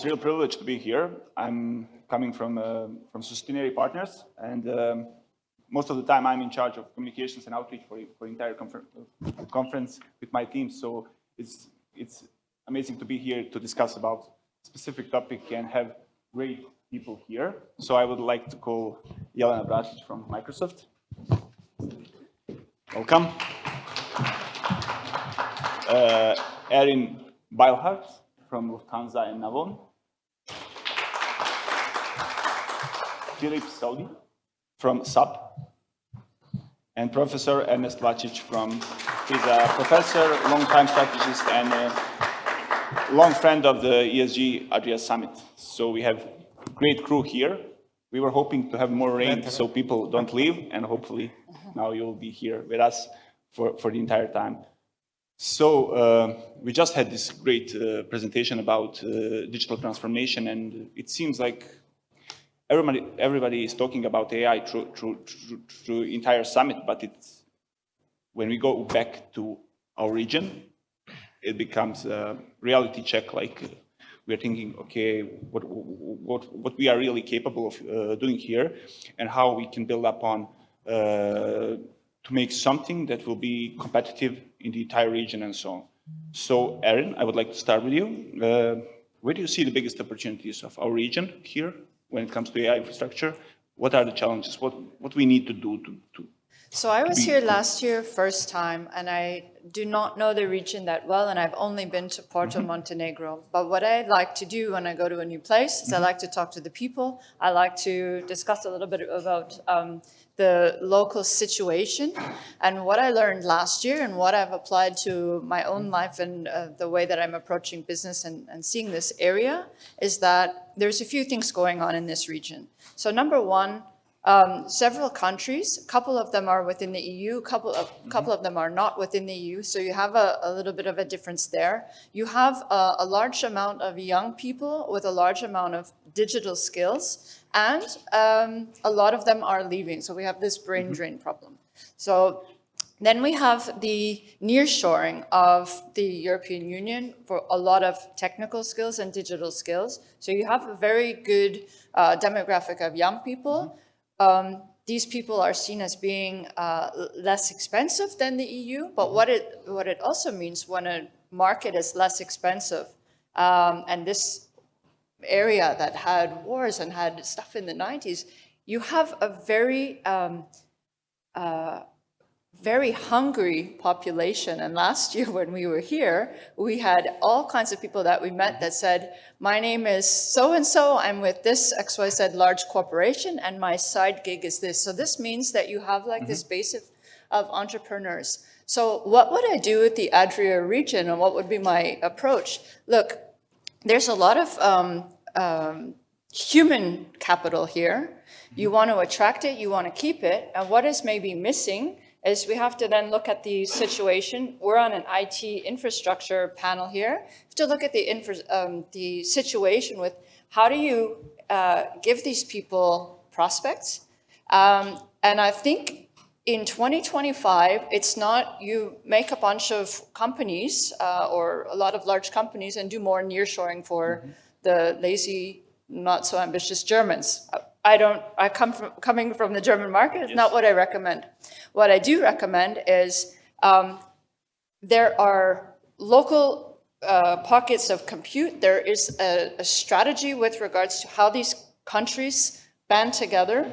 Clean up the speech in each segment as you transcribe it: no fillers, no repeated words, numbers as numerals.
It's a real privilege to be here. I'm coming from Sustineri partners, and most of the time I'm in charge of communications and outreach for the entire conference with my team. So it's amazing to be here to discuss about a specific topic and have great people here. So I would like to call Jelena Brasic from Microsoft. Welcome. Erin Beilhardt from Lufthansa and Navon. Philip Saudi from SAP. And Professor Ernest Vacic he's a professor, long-time strategist, and a long friend of the ESG Adria Summit. So we have a great crew here. We were hoping to have more rain so people don't leave, and hopefully now you'll be here with us for the entire time. So we just had this great presentation about digital transformation, and it seems like everybody is talking about AI through entire summit, but when we go back to our region, it becomes a reality check. Like we're thinking, okay, what we are really capable of doing here, and how we can build up on to make something that will be competitive in the entire region and so on. So, Erin, I would like to start with you. Where do you see the biggest opportunities of our region here when it comes to AI infrastructure? What are the challenges? What we need to do to So I was here last year, first time, and I do not know the region that well, and I've only been to Porto, Montenegro. But what I like to do when I go to a new place is I like to talk to the people. I like to discuss a little bit about the local situation. And what I learned last year and what I've applied to my own life and the way that I'm approaching business and seeing this area is that there's a few things going on in this region. So number one, several countries, a couple of them are within the EU, a couple of them are not within the EU, so you have a little bit of a difference there. You have a large amount of young people with a large amount of digital skills, and a lot of them are leaving, so we have this brain drain problem. So then we have the nearshoring of the European Union for a lot of technical skills and digital skills. So you have a very good demographic of young people. These people are seen as being less expensive than the EU, but what it also means when a market is less expensive, and this area that had wars and had stuff in the 90s, you have a very hungry population. And last year when we were here, we had all kinds of people that we met that said, my name is so-and-so, I'm with this XYZ large corporation, and my side gig is this. So this means that you have like this base of entrepreneurs. So what would I do with the Adria region, and what would be my approach? Look, there's a lot of human capital here. You want to attract it, you want to keep it, and what is maybe missing is we have to then look at the situation. We're on an IT infrastructure panel here. We have to look at the situation with how do you give these people prospects? And I think in 2025, it's not you make a bunch of companies or a lot of large companies and do more nearshoring for the lazy, not so ambitious Germans. Coming from the German market, it's not what I recommend. What I do recommend is there are local pockets of compute. There is a strategy with regards to how these countries band together,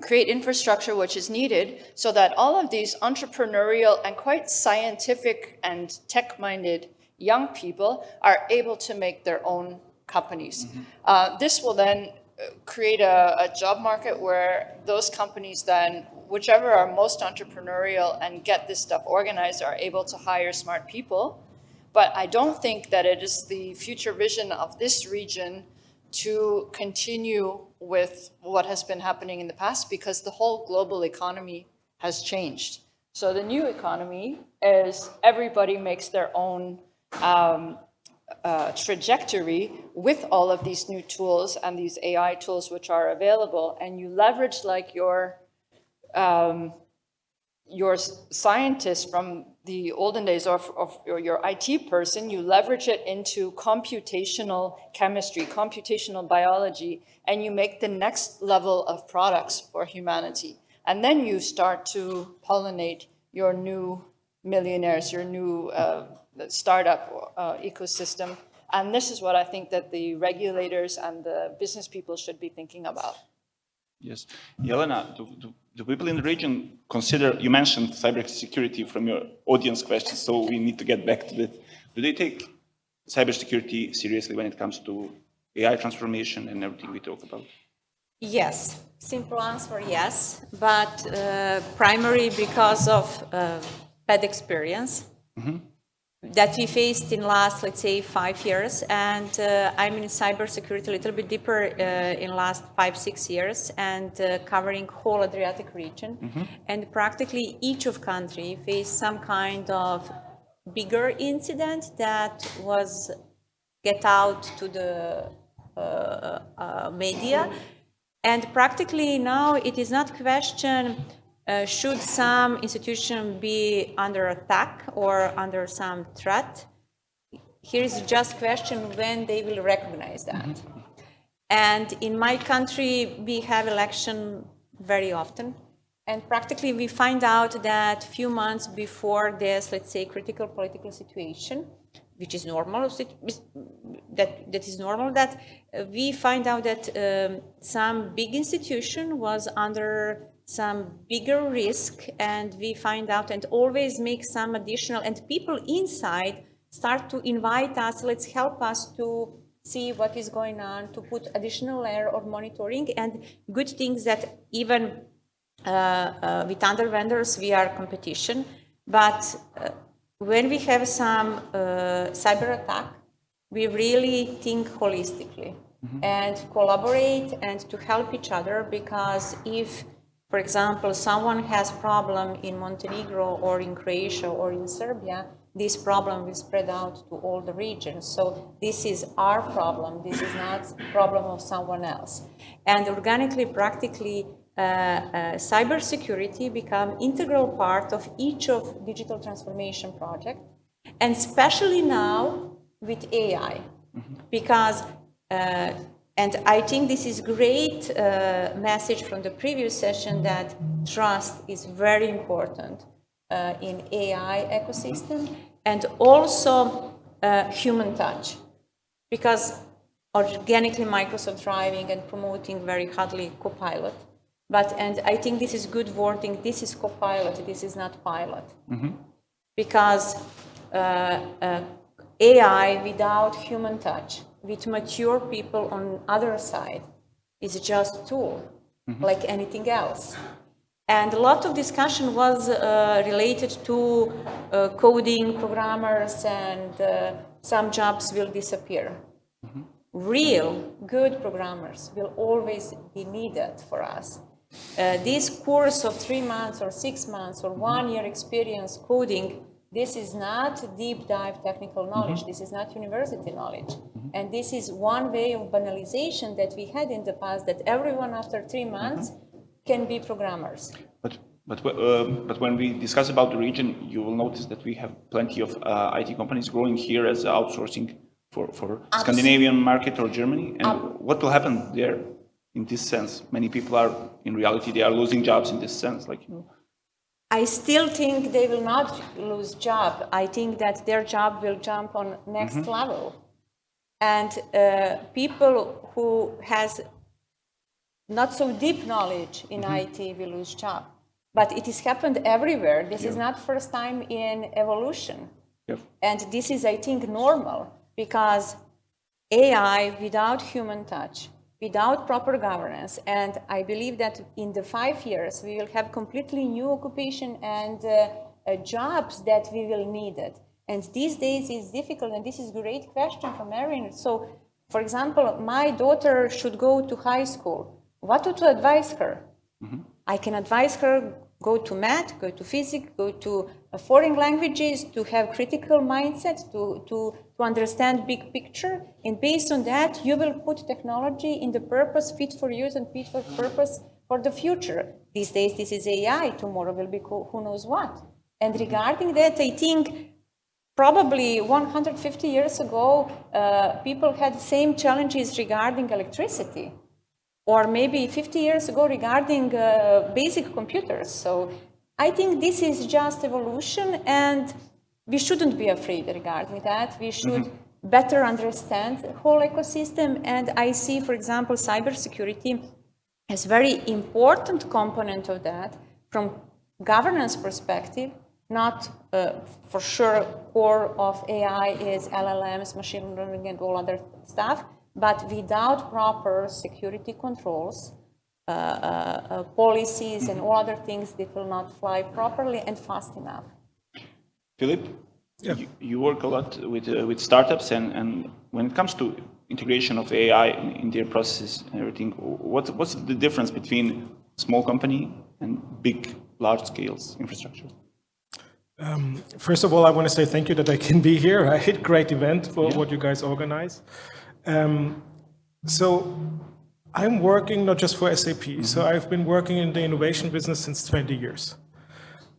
create infrastructure which is needed so that all of these entrepreneurial and quite scientific and tech-minded young people are able to make their own companies. This will then create a job market where those companies then, whichever are most entrepreneurial and get this stuff organized, are able to hire smart people. But I don't think that it is the future vision of this region to continue with what has been happening in the past, because the whole global economy has changed. So the new economy is everybody makes their own trajectory with all of these new tools and these AI tools which are available, and you leverage like your scientists from the olden days of your IT person, you leverage it into computational chemistry, computational biology, and you make the next level of products for humanity. And then you start to pollinate your new millionaires, your new startup ecosystem. And this is what I think that the regulators and the business people should be thinking about. Yes. Jelena, do people in the region consider, you mentioned cybersecurity from your audience questions, so we need to get back to that. Do they take cybersecurity seriously when it comes to AI transformation and everything we talk about? Yes, simple answer, yes, but primarily because of bad experience that we faced in last, let's say, 5 years, and I'm in cybersecurity a little bit deeper in last 5-6 years, and covering whole Adriatic region, and practically each of country faced some kind of bigger incident that was get out to the media. And practically now it is not question should some institution be under attack or under some threat. Here is just question when they will recognize that. And in my country we have election very often, and practically we find out that few months before this, let's say, critical political situation, which is normal, that is normal, that we find out that some big institution was under some bigger risk, and we find out and always make some additional, and people inside start to invite us, let's help us to see what is going on, to put additional layer of monitoring, and good things that even with other vendors we are competition, but when we have some cyber attack, we really think holistically and collaborate and to help each other, because if, for example, someone has problem in Montenegro or in Croatia or in Serbia, this problem will spread out to all the regions. So this is our problem. This is not problem of someone else. And organically, practically, cybersecurity become integral part of each of digital transformation project, and especially now with AI, because and I think this is great message from the previous session that trust is very important in AI ecosystem, and also human touch, because organically Microsoft driving and promoting very hardly Copilot. But, and I think this is good wording, this is Copilot, this is not pilot. Because AI without human touch, with mature people on other side, is just tool, like anything else. And a lot of discussion was related to coding, programmers, and some jobs will disappear. Real good programmers will always be needed for us. This course of 3 months or 6 months or 1 year experience coding, this is not deep dive technical knowledge, this is not university knowledge. And this is one way of banalization that we had in the past, that everyone after 3 months can be programmers. But when we discuss about the region, you will notice that we have plenty of IT companies growing here as outsourcing for Scandinavian market or Germany. And what will happen there in this sense? Many people are, in reality, they are losing jobs in this sense, like, you know. I still think they will not lose job. I think that their job will jump on next level. And people who has not so deep knowledge in IT will lose job. But it has happened everywhere. This is not first time in evolution. And this is, I think, normal, because AI without human touch, without proper governance, and I believe that in the 5 years we will have completely new occupation and jobs that we will need it. And these days is difficult, and this is a great question from Erin. So, for example, my daughter should go to high school. What to advise her? I can advise her go to math, go to physics, go to foreign languages, to have critical mindset, to understand big picture. And based on that, you will put technology in the purpose fit for use and fit for purpose for the future. These days, this is AI. Tomorrow will be who knows what. And regarding that, I think probably 150 years ago, people had the same challenges regarding electricity, or maybe 50 years ago regarding basic computers. So I think this is just evolution, and we shouldn't be afraid regarding that. We should better understand the whole ecosystem. And I see, for example, cybersecurity as a very important component of that from governance perspective. Not for sure core of AI is LLMs, machine learning, and all other stuff, but without proper security controls, policies, and all other things, that will not fly properly and fast enough. Philip, Yeah. you work a lot with startups, and when it comes to integration of AI in their processes and everything, what's the difference between small company and big, large scales infrastructure? First of all, I want to say thank you that I can be here. Right? Great event for what you guys organize. So I'm working not just for SAP. So I've been working in the innovation business since 20 years.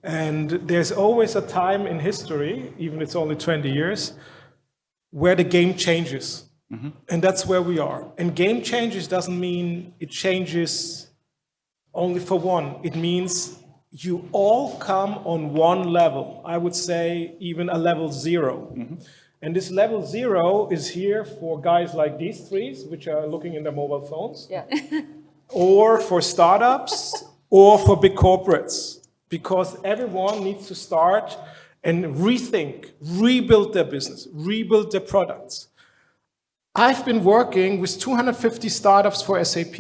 And there's always a time in history, even it's only 20 years, where the game changes. And that's where we are. And game changes doesn't mean it changes only for one. It means you all come on one level. I would say even a level 0. And this level 0 is here for guys like these three, which are looking in their mobile phones, or for startups, or for big corporates, because everyone needs to start and rethink, rebuild their business, rebuild their products. I've been working with 250 startups for SAP.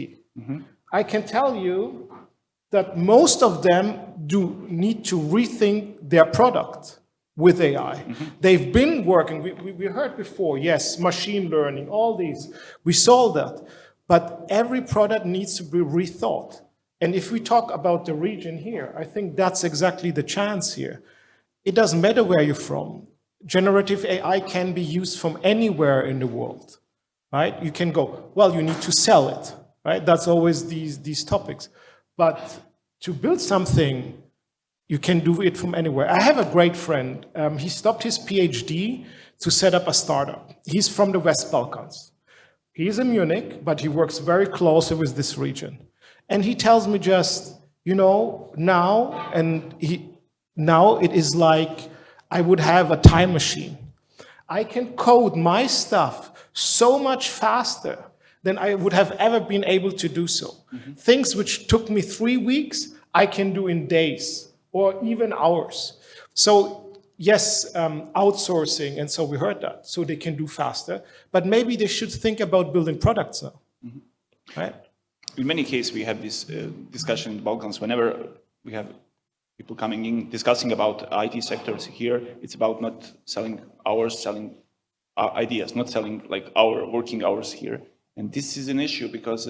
I can tell you that most of them do need to rethink their product with AI. They've been working, we heard before, yes, machine learning, all these, we saw that. But every product needs to be rethought. And if we talk about the region here, I think that's exactly the chance here. It doesn't matter where you're from. Generative AI can be used from anywhere in the world, right? You can go, well, you need to sell it, right? That's always these topics. But to build something, you can do it from anywhere. I have a great friend. He stopped his PhD to set up a startup. He's from the West Balkans. He's in Munich, but he works very closely with this region. And he tells me just, you know, now it is like I would have a time machine. I can code my stuff so much faster than I would have ever been able to do so. Things which took me 3 weeks, I can do in days or even hours. So yes, outsourcing, and so we heard that, so they can do faster, but maybe they should think about building products now, right? In many cases, we have this discussion in the Balkans. Whenever we have people coming in discussing about IT sectors here, it's about not selling hours, selling ideas, not selling like our working hours here. And this is an issue because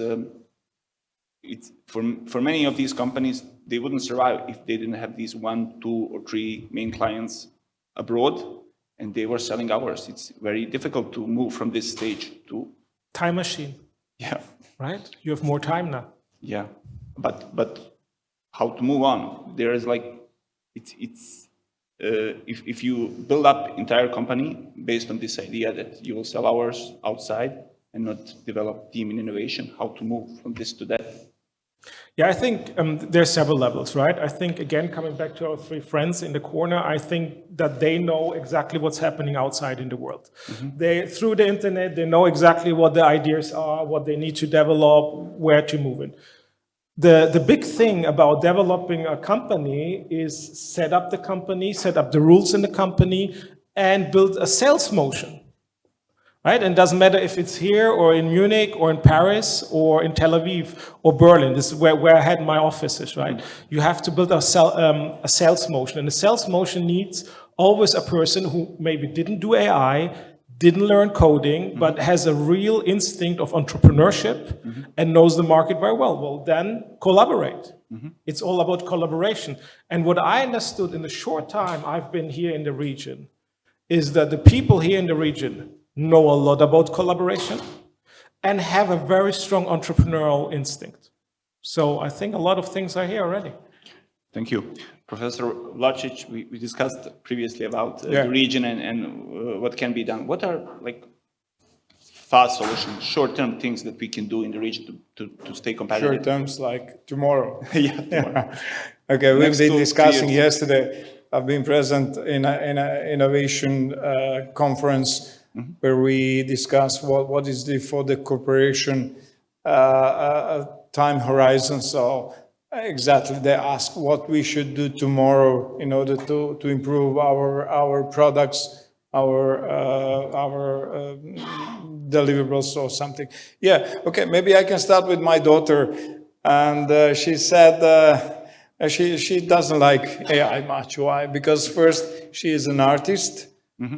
it's for many of these companies, they wouldn't survive if they didn't have these 1, 2, or 3 main clients abroad, and they were selling hours. It's very difficult to move from this stage to time machine. Yeah. Right? You have more time now. Yeah, but how to move on? There is like if you build up entire company based on this idea that you will sell hours outside and not develop team in innovation, how to move from this to that? Yeah, I think there's several levels, right? I think, again, coming back to our 3 friends in the corner, I think that they know exactly what's happening outside in the world. They, through the internet, they know exactly what the ideas are, what they need to develop, where to move in. The big thing about developing a company is set up the company, set up the rules in the company, and build a sales motion. Right? And it doesn't matter if it's here or in Munich or in Paris or in Tel Aviv or Berlin. This is where I had my offices, right? You have to build a sales motion. And the sales motion needs always a person who maybe didn't do AI, didn't learn coding, but has a real instinct of entrepreneurship and knows the market very well. Well, then collaborate. It's all about collaboration. And what I understood in the short time I've been here in the region is that the people here in the region know a lot about collaboration and have a very strong entrepreneurial instinct. So I think a lot of things are here already. Thank you. Professor Vlačić, we discussed previously about Yeah. the region and what can be done. What are like fast solutions, short-term things that we can do in the region to stay competitive? Short terms like tomorrow. Yeah, tomorrow. Okay, we've Next been 2-3 discussing years. yesterday. I've been present in an innovation conference where we discuss what is for the corporation time horizon. So exactly, they ask what we should do tomorrow in order to improve our products, our deliverables or something. Yeah, okay, maybe I can start with my daughter. And she said she doesn't like AI much. Why? Because first, she is an artist,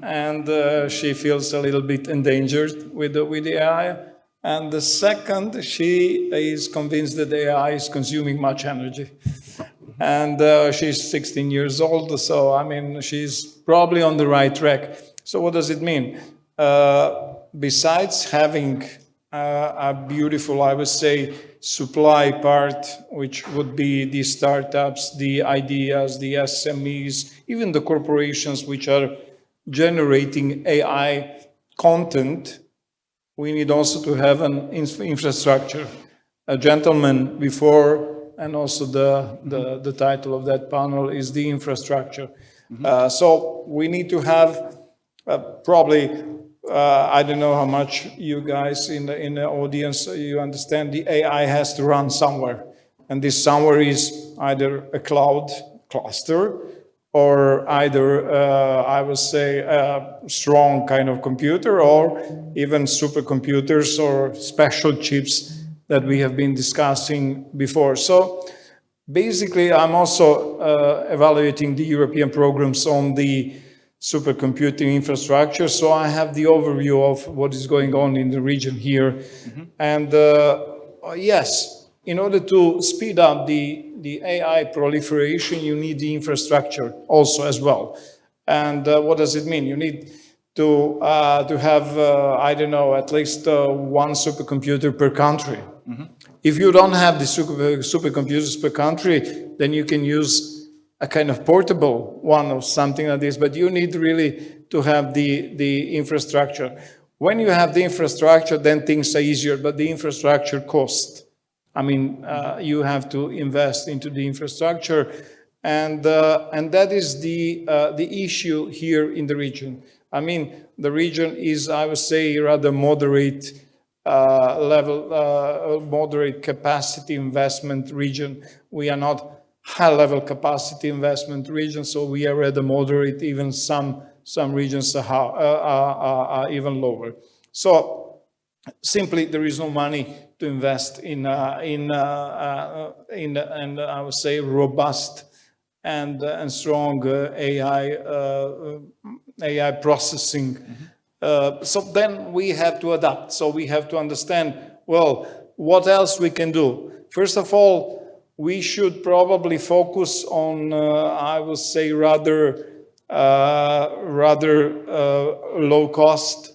and she feels a little bit endangered with the AI. And the second, she is convinced that AI is consuming much energy. And she's 16 years old, so I mean, she's probably on the right track. So what does it mean? Besides having a beautiful, I would say, supply part, which would be the startups, the ideas, the SMEs, even the corporations which are generating AI content, we need also to have an infrastructure. A gentleman before, and also the title of that panel is the infrastructure. So we need to have probably, I don't know how much you guys in the audience, you understand the AI has to run somewhere. And this somewhere is either a cloud cluster or either, I would say, a strong kind of computer or even supercomputers or special chips that we have been discussing before. So basically, I'm also evaluating the European programs on the supercomputing infrastructure. So I have the overview of what is going on in the region here. And yes, in order to speed up the AI proliferation, you need the infrastructure also as well. And what does it mean? You need to have, I don't know, at least one supercomputer per country. If you don't have the supercomputers per country, then you can use a kind of portable one or something like this, but you need really to have the infrastructure. When you have the infrastructure, then things are easier, but the infrastructure costs. I mean, you have to invest into the infrastructure, and that is the issue here in the region. I mean, the region is, I would say, rather moderate level, moderate capacity investment region. We are not high-level capacity investment region, so we are rather moderate. Even some regions are even lower. So simply, there is no money to invest in I would say robust and strong AI processing. So then we have to adapt. So we have to understand, well, what else we can do. First of all, we should probably focus on, I would say, rather low cost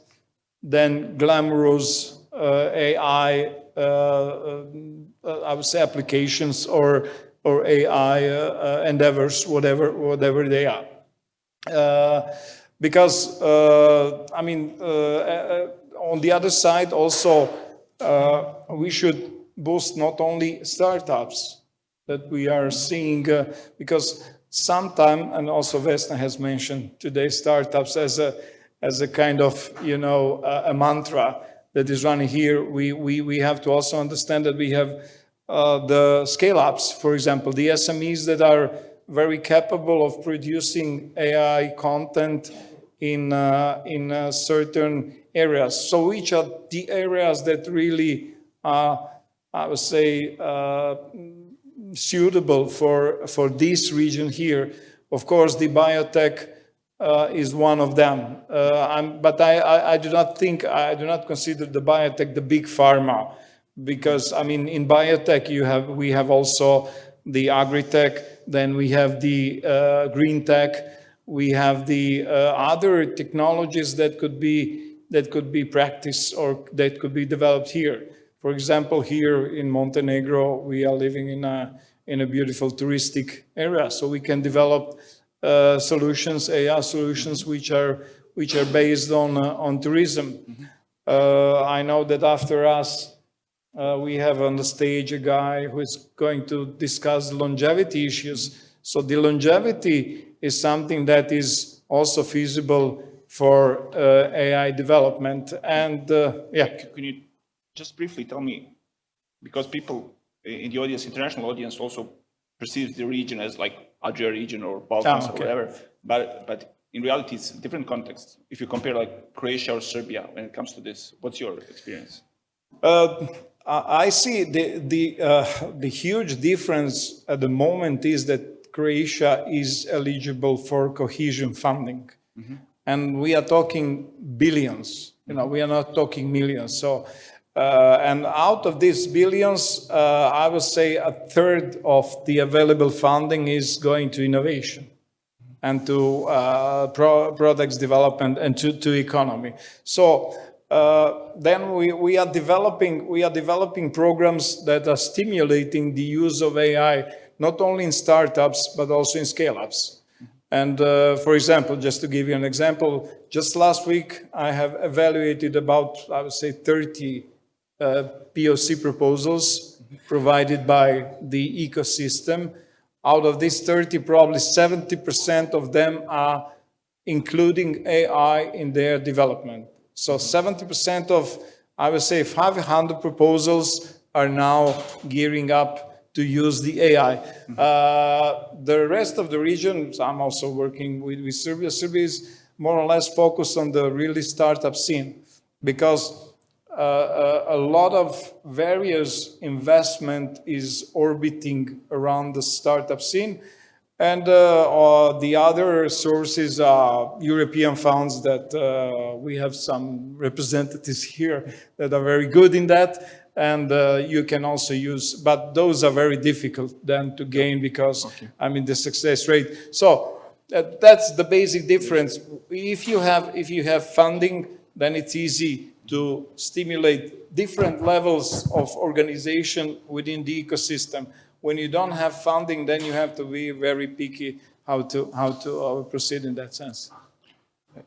than glamorous AI, I would say, applications or AI endeavors, whatever they are. Because, I mean, on the other side also, we should boost not only startups that we are seeing, because sometime, and also Vesna has mentioned today, startups as a kind of, you know, a mantra that is running here. We have to also understand that we have the scale-ups, for example, the SMEs that are very capable of producing AI content in certain areas. So which are the areas that really are, I would say, suitable for this region here? Of course, the biotech is one of them. But I do not consider the biotech the big pharma, because I mean, in biotech we have also the agri-tech, then we have the green tech, we have the other technologies that could be practiced or that could be developed here. For example, here in Montenegro, we are living in in a beautiful touristic area. So we can develop solutions, AI solutions, which are based on tourism. I know that after us, we have on the stage a guy who is going to discuss longevity issues. So the longevity is something that is also feasible for AI development. And yeah. Can you just briefly tell me, because people in the audience, international audience, also perceives the region as like Adria region or Balkans or whatever, but in reality, it's a different context. If you compare like Croatia or Serbia when it comes to this, what's your experience? I see the huge difference at the moment is that Croatia is eligible for cohesion funding. And we are talking billions, we are not talking millions. So, and out of these billions, I would say a third of the available funding is going to innovation and to products development and to economy. So then we are developing programs that are stimulating the use of AI, not only in startups, but also in scale-ups. And for example, just to give you an example, just last week, I have evaluated about, I would say, 30 POC proposals provided by the ecosystem. Out of these 30, probably 70% of them are including AI in their development. So 70% of, I would say, 500 proposals are now gearing up to use the AI. The rest of the region, I'm also working with Serbia. Serbia is more or less focused on the really startup scene because a lot of various investment is orbiting around the startup scene. And the other sources are European funds that we have some representatives here that are very good in that. And you can also use, but those are very difficult then to gain because, I mean, the success rate. So that's the basic difference. If you have funding, then it's easy to stimulate different levels of organization within the ecosystem. When you don't have funding, then you have to be very picky how to proceed in that sense.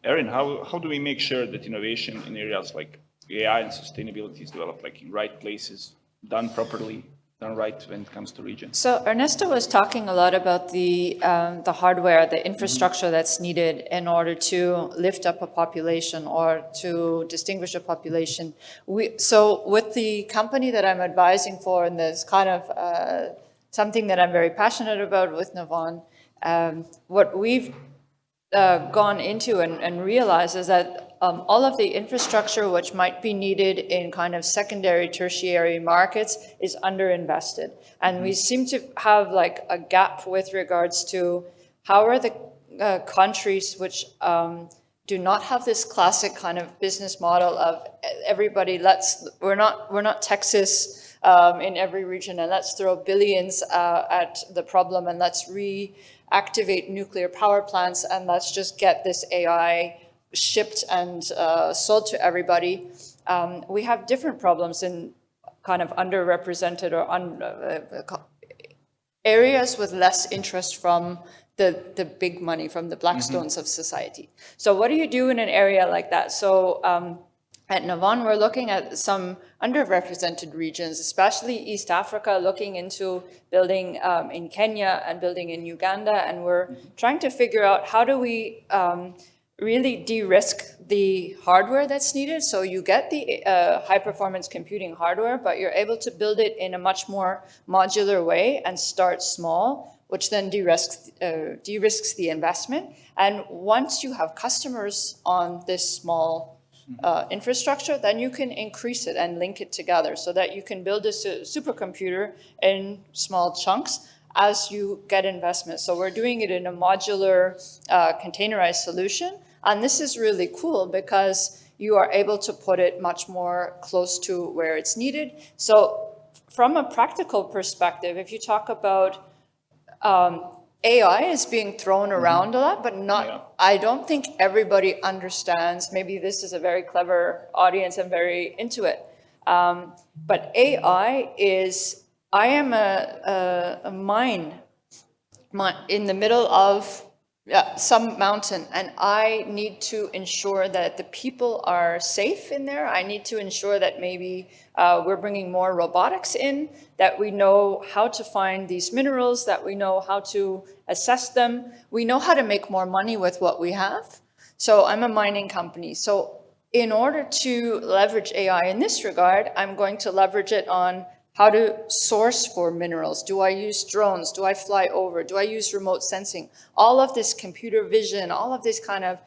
Erin, how do we make sure that innovation in areas like AI and sustainability is developed like in right places, done properly, done right when it comes to region? So Ernesto was talking a lot about the hardware, the infrastructure that's needed in order to lift up a population or to distinguish a population. So with the company that I'm advising for, and there's kind of something that I'm very passionate about with Navan, what we've gone into and realized is that all of the infrastructure which might be needed in kind of secondary, tertiary markets is underinvested. And we seem to have like a gap with regards to how are the countries which do not have this classic kind of business model of everybody, we're not Texas in every region and let's throw billions at the problem and let's reactivate nuclear power plants and let's just get this AI shipped and sold to everybody. We have different problems in kind of underrepresented or areas with less interest from the big money, from the Blackstones of society. So what do you do in an area like that? So at Navan, we're looking at some underrepresented regions, especially East Africa, looking into building in Kenya and building in Uganda. And we're trying to figure out how do we really de-risk the hardware that's needed. So you get the high-performance computing hardware, but you're able to build it in a much more modular way and start small, which then de-risks the investment. And once you have customers on this small infrastructure, then you can increase it and link it together so that you can build a supercomputer in small chunks as you get investment. So we're doing it in a modular containerized solution. And this is really cool because you are able to put it much more close to where it's needed. So from a practical perspective, if you talk about AI is being thrown around a lot, but not, I don't think everybody understands. Maybe this is a very clever audience and very into it. But AI is I am a mine in the middle of some mountain, and I need to ensure that the people are safe in there. I need to ensure that maybe we're bringing more robotics in, that we know how to find these minerals, that we know how to assess them. We know how to make more money with what we have. So I'm a mining company. So in order to leverage AI in this regard, I'm going to leverage it on how to source for minerals. Do I use drones? Do I fly over? Do I use remote sensing? All of this computer vision, all of these kind of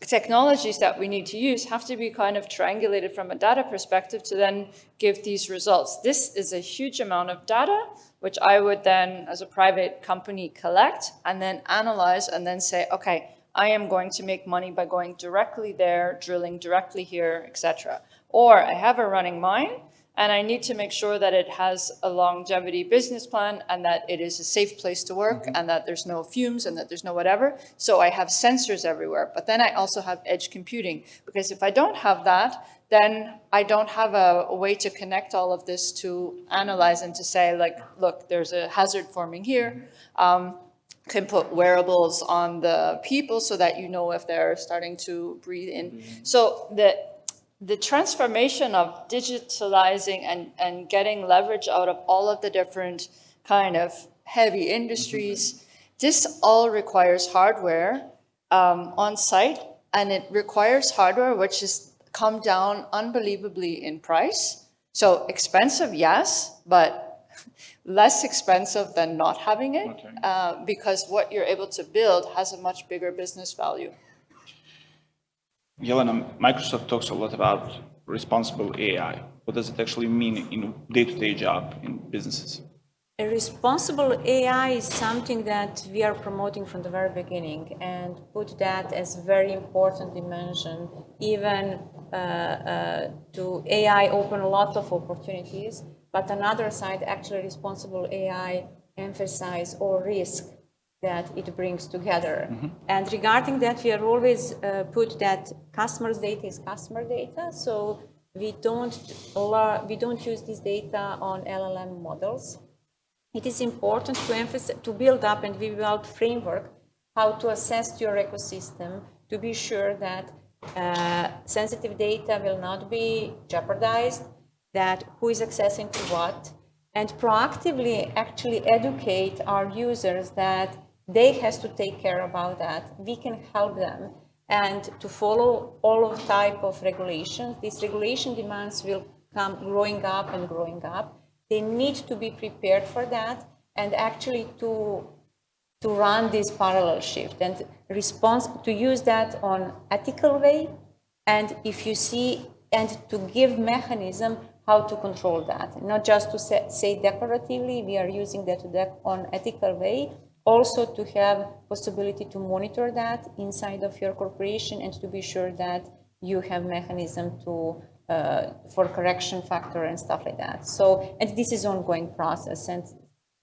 technologies that we need to use have to be kind of triangulated from a data perspective to then give these results. This is a huge amount of data, which I would then, as a private company, collect and then analyze and then say, okay, I am going to make money by going directly there, drilling directly here, etc. Or I have a running mine, and I need to make sure that it has a longevity business plan and that it is a safe place to work and that there's no fumes and that there's no whatever. So I have sensors everywhere, but then I also have edge computing, because if I don't have that, then I don't have a way to connect all of this to analyze and to say, like, look, there's a hazard forming here. Can put wearables on the people so that you know if they're starting to breathe in. So the transformation of digitalizing and getting leverage out of all of the different kind of heavy industries, this all requires hardware on site, and it requires hardware which has come down unbelievably in price. So expensive, yes, but less expensive than not having it, because what you're able to build has a much bigger business value. Yelena, Microsoft talks a lot about responsible AI. What does it actually mean in a day-to-day job in businesses? A responsible AI is something that we are promoting from the very beginning and put that as a very important dimension. Even to AI open a lot of opportunities, but another side, actually responsible AI emphasize all risk that it brings together. And regarding that, we are always put that customers' data is customer data, so we don't use this data on LLM models. It is important to emphasize, to build up, and we build framework how to assess your ecosystem to be sure that sensitive data will not be jeopardized, that who is accessing to what, and proactively actually educate our users that they have to take care about that. We can help them and to follow all of type of regulations. These regulation demands will come growing up and growing up. They need to be prepared for that and actually to run this parallel shift and to use that on ethical way. And if you see, and to give mechanism how to control that, not just to say declaratively, we are using that on ethical way, also to have possibility to monitor that inside of your corporation and to be sure that you have mechanism to for correction factor and stuff like that. So, and this is an ongoing process, and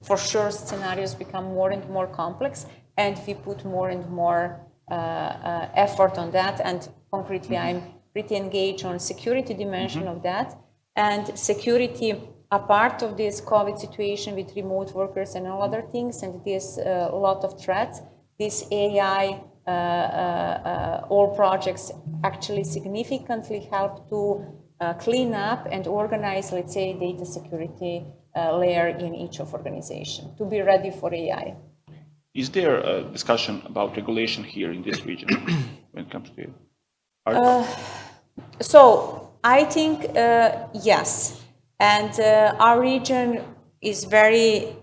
for sure scenarios become more and more complex, and we put more and more effort on that. And concretely, I'm pretty engaged on security dimension of that, and security a part of this COVID situation with remote workers and all other things, and there's a lot of threats. This AI, all projects actually significantly help to clean up and organize, let's say, data security layer in each of organization to be ready for AI. Is there a discussion about regulation here in this region when it comes to it? So I think yes. And our region is very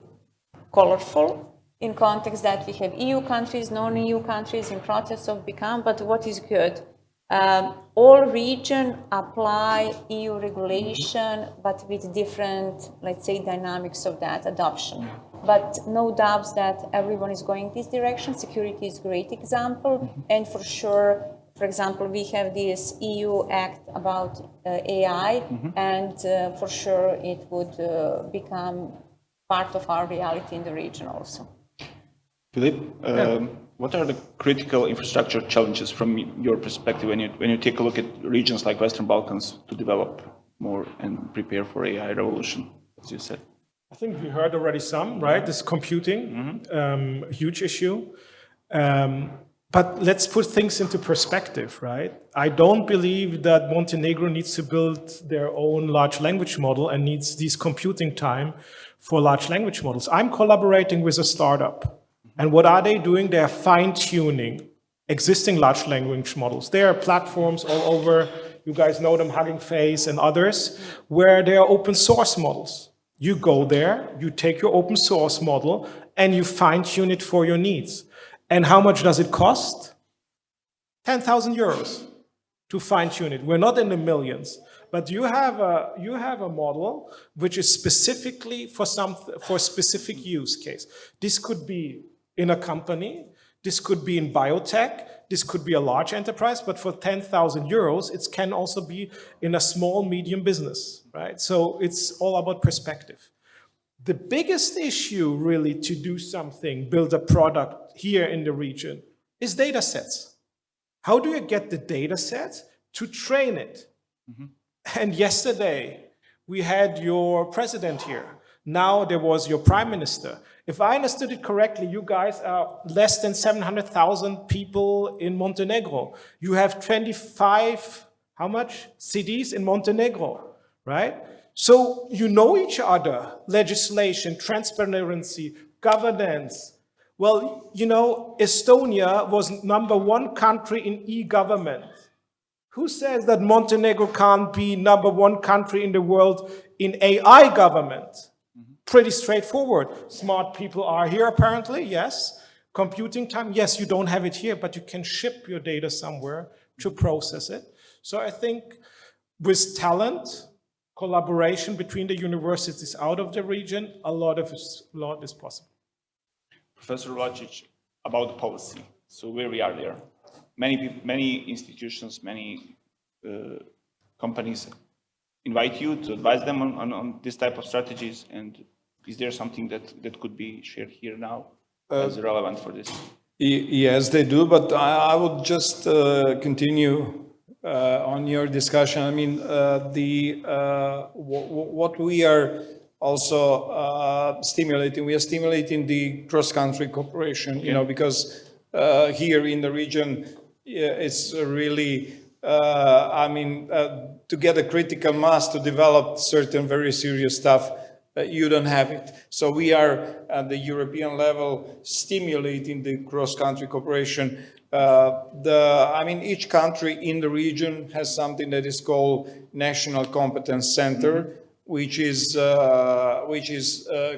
colorful in context that we have EU countries, non-EU countries in process of become, but what is good? All region apply EU regulation, but with different, let's say, dynamics of that adoption. But no doubts that everyone is going this direction. Security is a great example, and for sure, for example, we have this EU Act about AI, and for sure it would become part of our reality in the region also. Philip, what are the critical infrastructure challenges from your perspective when you take a look at regions like Western Balkans to develop more and prepare for AI revolution? as you said. I think we heard already some, right? This computing, huge issue. But let's put things into perspective, right? I don't believe that Montenegro needs to build their own large language model and needs this computing time for large language models. I'm collaborating with a startup. And what are they doing? They're fine-tuning existing large language models. There are platforms all over, you guys know them, Hugging Face and others, where they are open source models. You go there, you take your open source model, and you fine-tune it for your needs. And how much does it cost? 10,000 euros to fine-tune it. We're not in the millions, but you have a model which is specifically for a specific use case. This could be in a company, this could be in biotech, this could be a large enterprise, but for 10,000 euros, it can also be in a small, medium business, right? So it's all about perspective. The biggest issue really to do something, build a product here in the region, is data sets. How do you get the data sets to train it? And yesterday, we had your president here. Now there was your prime minister. If I understood it correctly, you guys are less than 700,000 people in Montenegro. You have 25, how much? Cities in Montenegro, right? So you know each other, legislation, transparency, governance. Well, you know, Estonia was #1 country in e-government. Who says that Montenegro can't be #1 country in the world in AI government? Pretty straightforward. Smart people are here apparently, yes. Computing time, yes, you don't have it here, but you can ship your data somewhere to process it. So I think with talent, collaboration between the universities out of the region, a lot is possible. Professor Vlačić, about the policy. So where we are there. Many institutions, many companies invite you to advise them on this type of strategies. And is there something that could be shared here now as relevant for this? Yes, they do, but I would just continue on your discussion. I mean, what we are also stimulating, we are stimulating the cross-country cooperation, you know, because here in the region, it's really, to get a critical mass to develop certain very serious stuff, you don't have it. So we are at the European level stimulating the cross-country cooperation. Each country in the region has something that is called National Competence Center, which is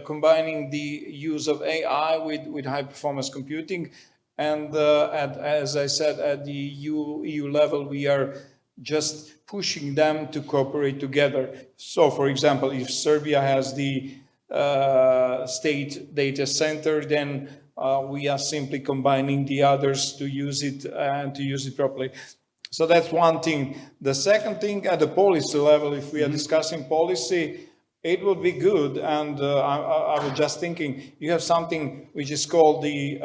combining the use of AI with high-performance computing. And as I said, at the EU level, we are just pushing them to cooperate together. So, for example, if Serbia has the state data center, then we are simply combining the others to use it and to use it properly. So that's one thing. The second thing, at the policy level, if we are discussing policy, it would be good, and I was just thinking, you have something which is called the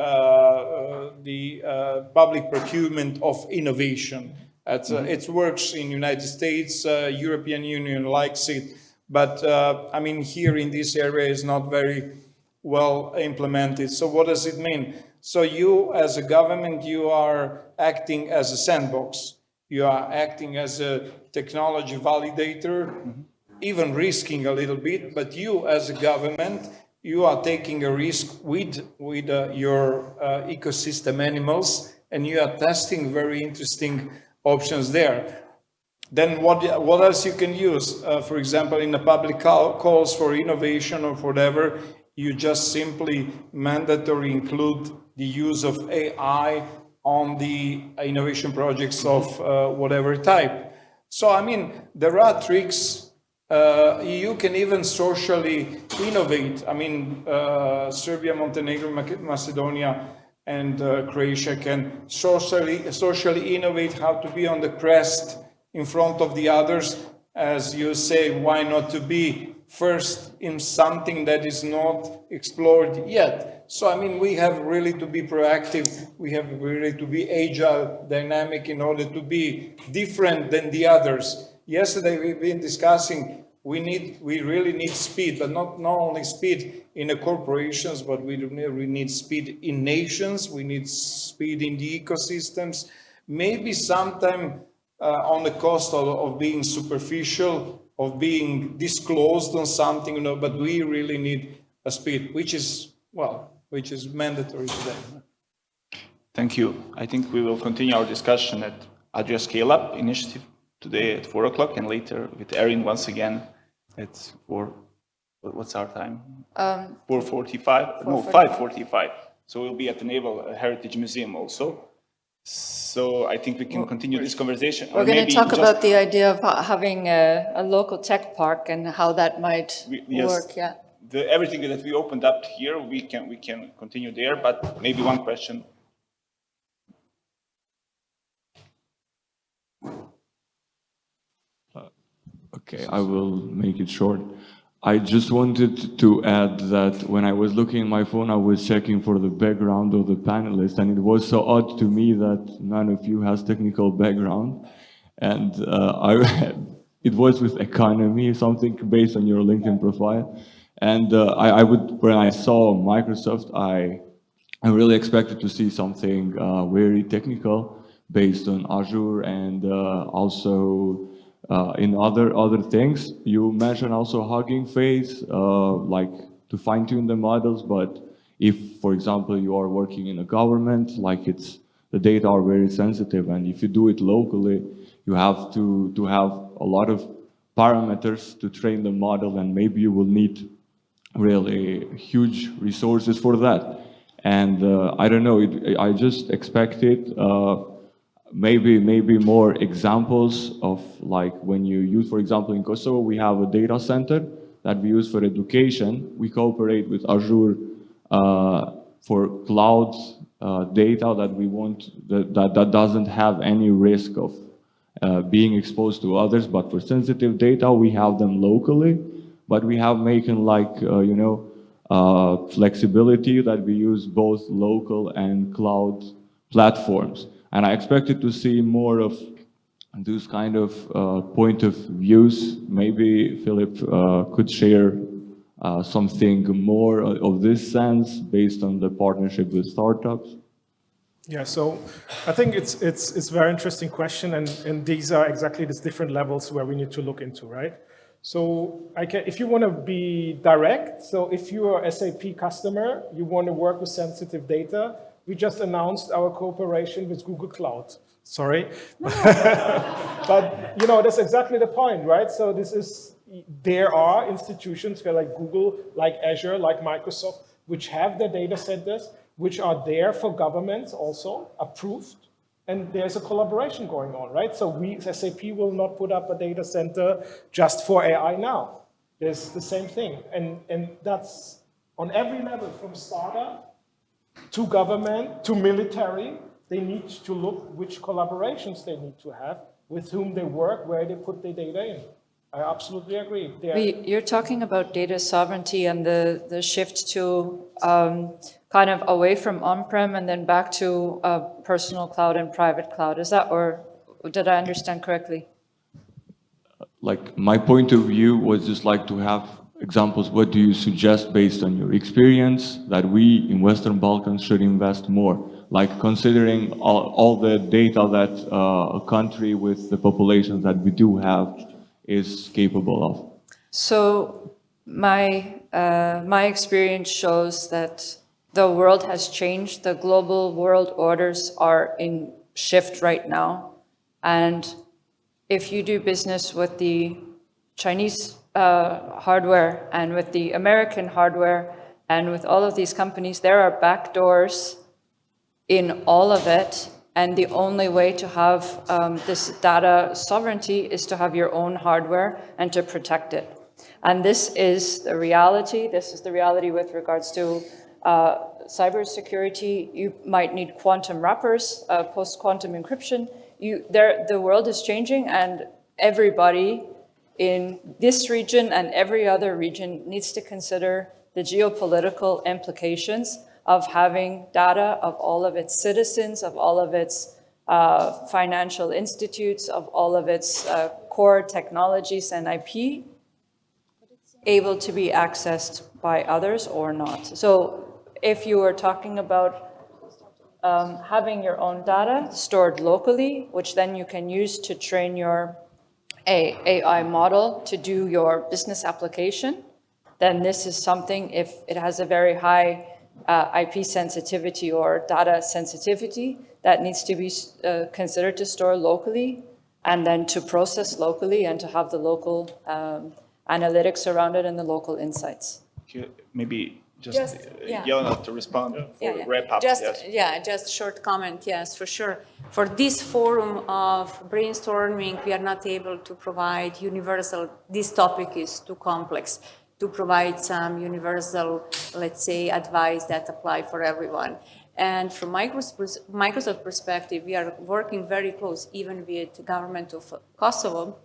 public procurement of innovation. It works in United States, European Union likes it, but here in this area is not very well implemented. So what does it mean? So you as a government, you are acting as a sandbox. You are acting as a technology validator, even risking a little bit, but you as a government, you are taking a risk with your ecosystem animals, and you are testing very interesting options there. Then what else you can use? For example, in the public calls for innovation or whatever, you just simply mandatory include the use of AI on the innovation projects of whatever type. So, there are tricks. You can even socially innovate. Serbia, Montenegro, Macedonia, and Croatia can socially innovate how to be on the crest in front of the others. As you say, why not to be first in something that is not explored yet? So, we have really to be proactive. We have really to be agile, dynamic in order to be different than the others. Yesterday, we've been discussing we really need speed, but not only speed in the corporations, but we need speed in nations. We need speed in the ecosystems. Maybe sometime on the cost of being superficial, of being disclosed on something, you know, but we really need a speed, which is mandatory today. Thank you. I think we will continue our discussion at Adria Scale Up initiative today at 4 o'clock and later with Erin once again at 4. What's our time? 4:45? No, 5:45. So we'll be at the Naval Heritage Museum also. So I think we can continue this conversation. We're going to talk about the idea of having a local tech park and how that might work. Yeah. Everything that we opened up here, we can continue there, but maybe one question. Okay, I will make it short. I just wanted to add that when I was looking at my phone, I was checking for the background of the panelists, and it was so odd to me that none of you has technical background. And it was with economy, something based on your LinkedIn profile. And when I saw Microsoft, I really expected to see something very technical based on Azure and also in other things. You mentioned also Hugging Face, like to fine-tune the models, but if, for example, you are working in a government, like the data are very sensitive, and if you do it locally, you have to have a lot of parameters to train the model, and maybe you will need really huge resources for that. And I don't know, I just expected maybe more examples of, like, when you use, for example, in Kosovo, we have a data center that we use for education. We cooperate with Azure for cloud data that we want, that doesn't have any risk of being exposed to others. But for sensitive data, we have them locally, but we have making, like, flexibility that we use both local and cloud platforms. And I expected to see more of those kind of point of views. Maybe Philip could share something more of this sense based on the partnership with startups. Yeah, so I think it's a very interesting question, and these are exactly these different levels where we need to look into, right? So if you want to be direct, so if you are an SAP customer, you want to work with sensitive data, we just announced our cooperation with Google Cloud. Sorry. But, that's exactly the point, right? So there are institutions like Google, like Azure, like Microsoft, which have their data centers, which are there for governments also, approved. And there's a collaboration going on, right? So SAP will not put up a data center just for AI now. There's the same thing. And that's on every level, from startup to government to military. They need to look which collaborations they need to have, with whom they work, where they put their data in. I absolutely agree. You're talking about data sovereignty and the shift to kind of away from on-prem and then back to personal cloud and private cloud. Is that, or did I understand correctly? Like, my point of view was just like to have examples. What do you suggest based on your experience that we in Western Balkans should invest more? Like, considering all the data that a country with the population that we do have is capable of. So my experience shows that the world has changed. The global world orders are in shift right now. And if you do business with the Chinese hardware and with the American hardware and with all of these companies, there are backdoors in all of it. And the only way to have this data sovereignty is to have your own hardware and to protect it. And this is the reality. This is the reality with regards to cybersecurity. You might need quantum wrappers, post-quantum encryption. The world is changing, and everybody in this region and every other region needs to consider the geopolitical implications of having data of all of its citizens, of all of its financial institutes, of all of its core technologies and IP able to be accessed by others or not. So if you are talking about having your own data stored locally, which then you can use to train your AI model to do your business application, then this is something, if it has a very high IP sensitivity or data sensitivity, that needs to be considered to store locally and then to process locally and to have the local analytics around it and the local insights. Maybe just yeah. Yona to respond for wrap up. Just short comment, yes, for sure. For this forum of brainstorming, we are not able to provide universal, this topic is too complex to provide some universal, let's say, advice that apply for everyone. And from Microsoft perspective, we are working very close, even with the government of Kosovo,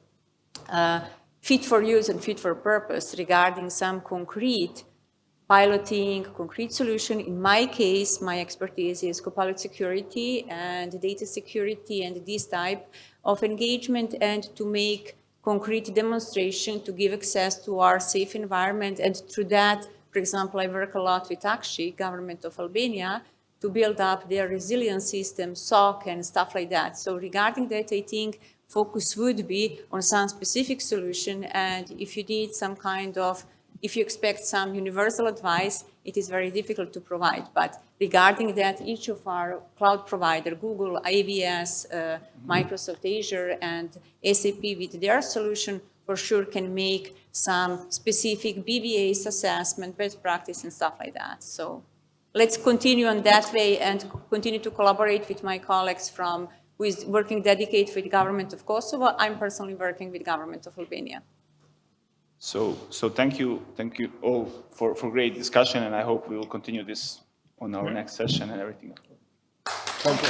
fit for use and fit for purpose regarding some concrete piloting, concrete solution. In my case, my expertise is Copilot security and data security and this type of engagement, and to make concrete demonstration to give access to our safe environment. And through that, for example, I work a lot with AKSI, Government of Albania, to build up their resilience system, SOC and stuff like that. So regarding that, I think focus would be on some specific solution. And if you need some kind of, if you expect some universal advice, it is very difficult to provide. But regarding that, each of our cloud provider, Google, AWS, Microsoft Azure, and SAP with their solution, for sure can make some specific BBAs assessment, best practice, and stuff like that. So let's continue on that way and continue to collaborate with my colleagues from who is working dedicated with the government of Kosovo. I'm personally working with the government of Albania. So thank you all for great discussion, and I hope we will continue this on our next session and everything. Thank you.